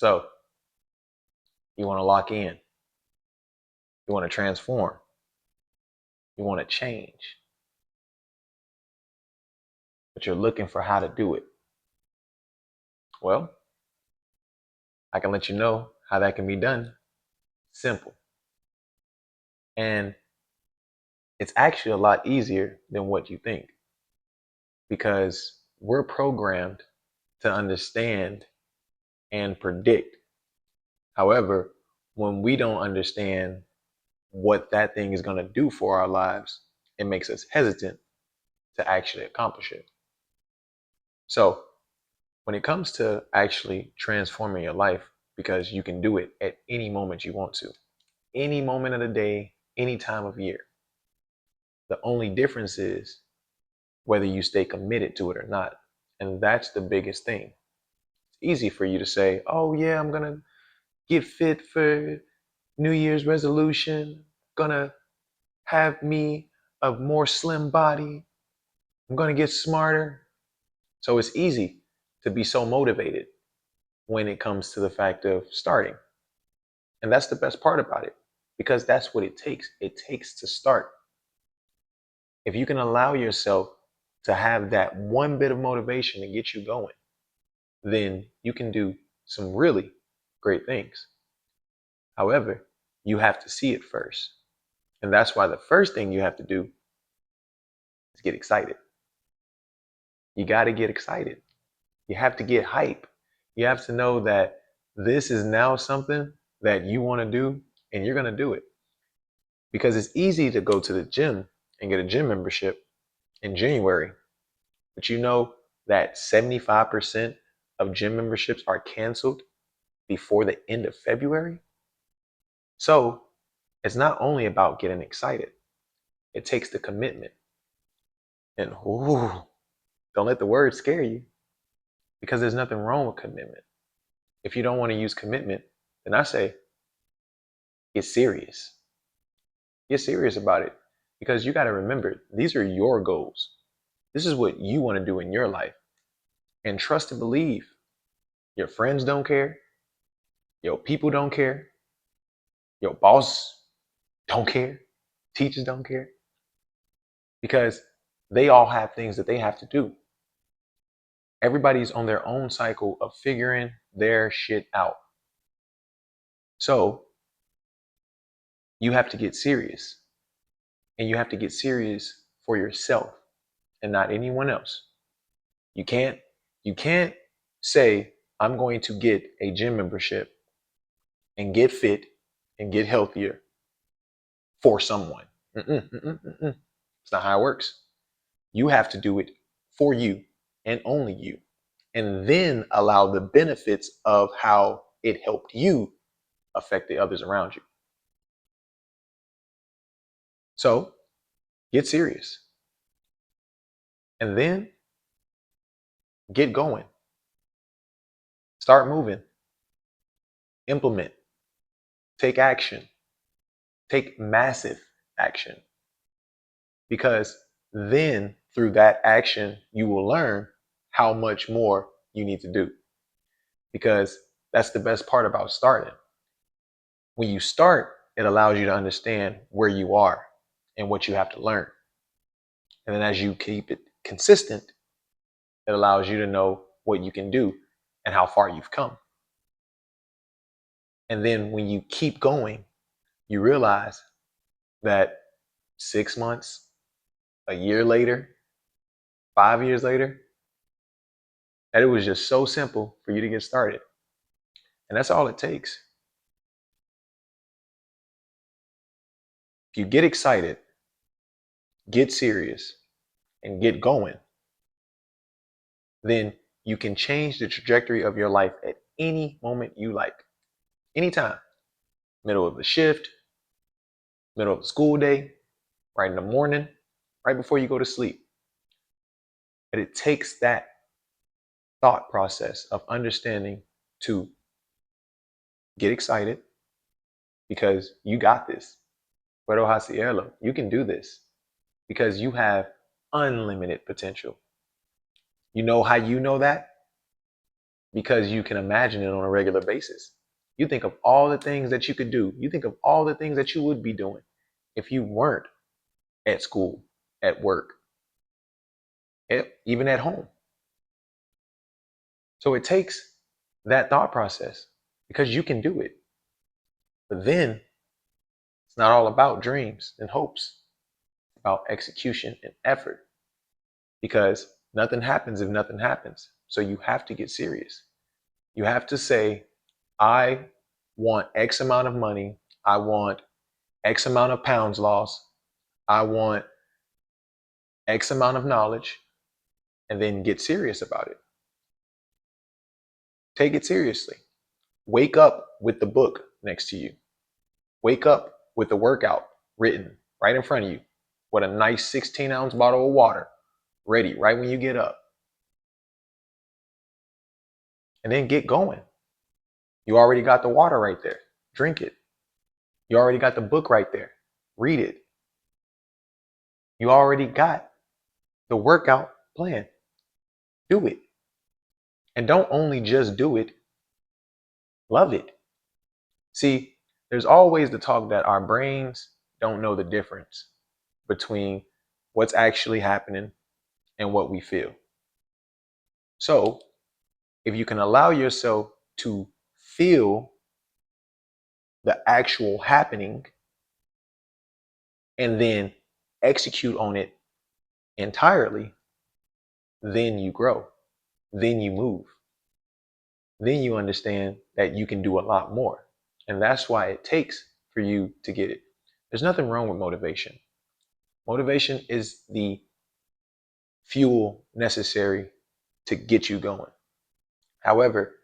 So you want to lock in, you want to transform, you want to change, but you're looking for how to do it. Well, I can let you know how that can be done. Simple. And it's actually a lot easier than what you think because we're programmed to understand and predict. However, when we don't understand what that thing is going to do for our lives, it makes us hesitant to actually accomplish it. So, when it comes to actually transforming your life, because you can do it at any moment you want to, any moment of the day, any time of year, the only difference is whether you stay committed to it or not. And that's the biggest thing. It's easy for you to say, oh, yeah, I'm going to get fit for New Year's resolution, gonna have me a more slim body, I'm gonna get smarter. So it's easy to be so motivated when it comes to the fact of starting. And that's the best part about it because that's what it takes. It takes to start. If you can allow yourself to have that one bit of motivation to get you going, then you can do some really great things. However, you have to see it first. And that's why the first thing you have to do is get excited. You got to get excited. You have to get hype. You have to know that this is now something that you want to do and you're going to do it. Because it's easy to go to the gym and get a gym membership in January, but you know that 75% of gym memberships are canceled before the end of February. So it's not only about getting excited, it takes the commitment. And ooh, don't let the word scare you because there's nothing wrong with commitment. If you don't want to use commitment, then I say get serious. Get serious about it because you got to remember these are your goals. This is what you want to do in your life. And trust and believe your friends don't care, your people don't care, your boss don't care, teachers don't care because they all have things that they have to do. Everybody's on their own cycle of figuring their shit out. So you have to get serious and you have to get serious for yourself and not anyone else. You can't you can't say I'm going to get a gym membership and get fit and get healthier for someone. It's not how it works. You have to do it for you and only you, and then allow the benefits of how it helped you affect the others around you. So get serious and then get going. Start moving, implement, take action, take massive action. Because then through that action, you will learn how much more you need to do. Because that's the best part about starting. When you start, it allows you to understand where you are and what you have to learn. And then as you keep it consistent, it allows you to know what you can do and how far you've come. And then when you keep going, you realize that 6 months, a year later, 5 years later, that it was just so simple for you to get started. And that's all it takes. If you get excited, get serious, and get going, then you can change the trajectory of your life at any moment you like. Anytime. Middle of the shift, middle of the school day, right in the morning, right before you go to sleep. But it takes that thought process of understanding to get excited because you got this. Puedo hacerlo. You can do this because you have unlimited potential. You know how you know that? because you can imagine it on a regular basis. You think of all the things that you could do. You think of all the things that you would be doing if you weren't at school, at work, even at home. So it takes that thought process because you can do it. But then it's not all about dreams and hopes, it's about execution and effort because nothing happens if nothing happens. So you have to get serious. You have to say, I want X amount of money. I want X amount of pounds lost. I want X amount of knowledge, and then get serious about it. Take it seriously. Wake up with the book next to you. Wake up with the workout written right in front of you with a nice 16-ounce bottle of water ready right when you get up. And then get going. You already got the water right there. Drink it. You already got the book right there. Read it. You already got the workout plan. Do it. And don't only just do it, love it. See, there's always the talk that our brains don't know the difference between what's actually happening and what we feel. So, if you can allow yourself to feel the actual happening and then execute on it entirely, then you grow, then you move, then you understand that you can do a lot more. And that's why it takes for you to get it. There's nothing wrong with motivation. Motivation is the fuel necessary to get you going. However,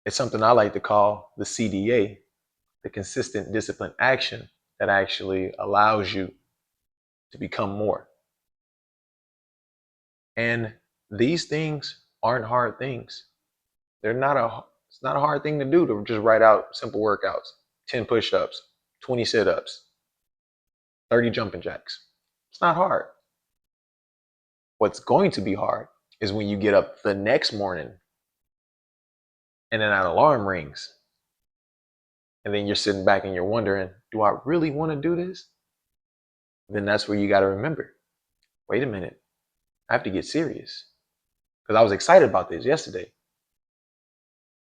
it's something I like to call the CDA, the consistent disciplined action that actually allows you to become more. And these things aren't hard things. It's not a hard thing to do to just write out simple workouts, 10 push-ups, 20 sit-ups, 30 jumping jacks. It's not hard. What's going to be hard is when you get up the next morning and then that alarm rings. And then you're sitting back and you're wondering, do I really want to do this? Then that's where you got to remember, wait a minute, I have to get serious. Because I was excited about this yesterday.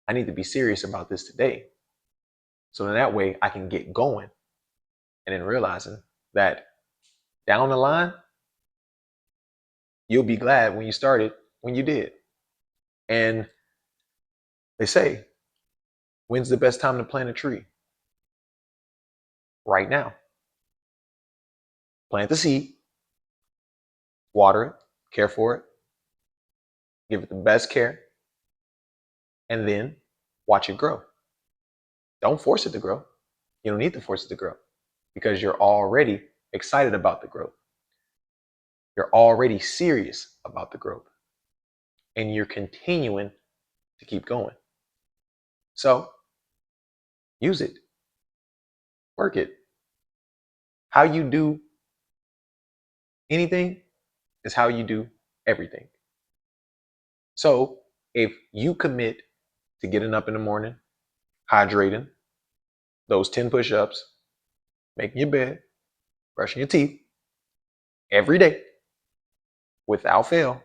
I need to be serious about this today. So in that way, I can get going. And then realizing that down the line, you'll be glad when you started, when you did. And they say, when's the best time to plant a tree? Right now. Plant the seed, water it, care for it, give it the best care, and then watch it grow. Don't force it to grow. You don't need to force it to grow because you're already excited about the growth. You're already serious about the growth and you're continuing to keep going. So use it, work it. How you do anything is how you do everything. So if you commit to getting up in the morning, hydrating, those 10 push-ups, making your bed, brushing your teeth every day without fail,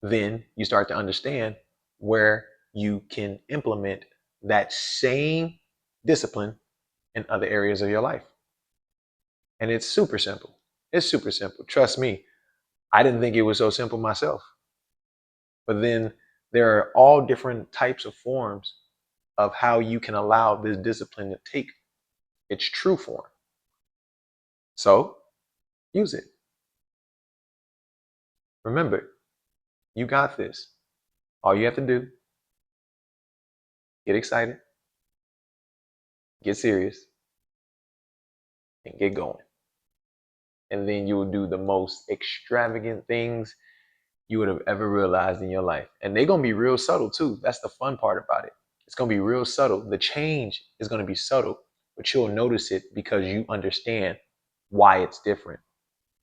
then you start to understand where you can implement that same discipline in other areas of your life. And it's super simple. It's super simple. Trust me, I didn't think it was so simple myself. But then there are all different types of forms of how you can allow this discipline to take its true form. So use it. Remember, you got this. All you have to do, get excited, get serious, and get going. And then you will do the most extravagant things you would have ever realized in your life. And they're going to be real subtle too. That's the fun part about it. It's going to be real subtle. The change is going to be subtle, but you'll notice it because you understand why it's different,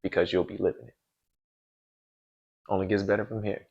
because you'll be living it. Only gets better from here.